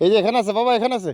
এই যে এখানে আছে বাবা, এখানে আছে।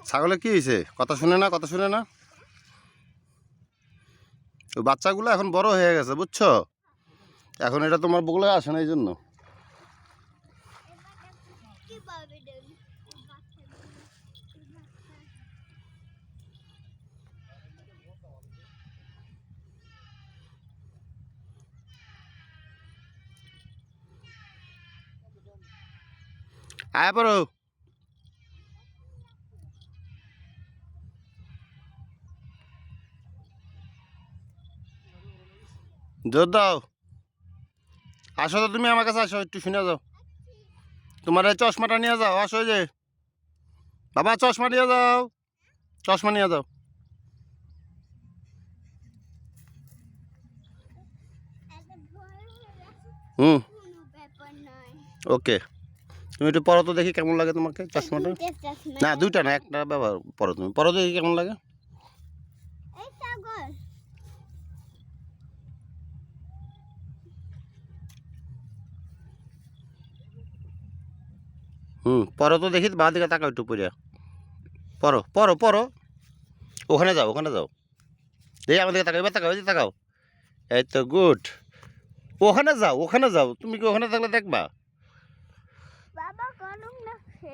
ছাগলে কি হয়েছে? কথা শুনে না, কথা শুনে না। ওই বাচ্চাগুলো এখন বড় হয়ে গেছে বুঝছো, এখন এটা তোমার বগলে আসে না, এই জন্য। আয় পড়ো। জোর দাও। আসো তো তুমি আমার কাছে, আসো একটু শুনে যাও। তোমার এই চশমাটা নিয়ে যাও, আসো। যে বাবা চশমা নিয়ে যাও, চশমা নিয়ে যাও। হুম, ওকে। তুমি একটু পরো তো দেখি কেমন লাগে তোমাকে চশমাটা। না দুইটা না, একটা ব্যবহার পরো, তুমি পরো দেখি কেমন লাগে। পরো তো দেখি, বাঁ দিকে তাকাও একটু পড়িয়া। পরো পরো পরো। ওখানে যাও, ওখানে যাও। দেখি আমাদের তাকাও, এবার তাকাও, এই যে তাকাও। এই তো গুড। ওখানে যাও, ওখানে যাও। তুমি কি ওখানে থাকলে দেখবা? বাবা গরম লাগছে।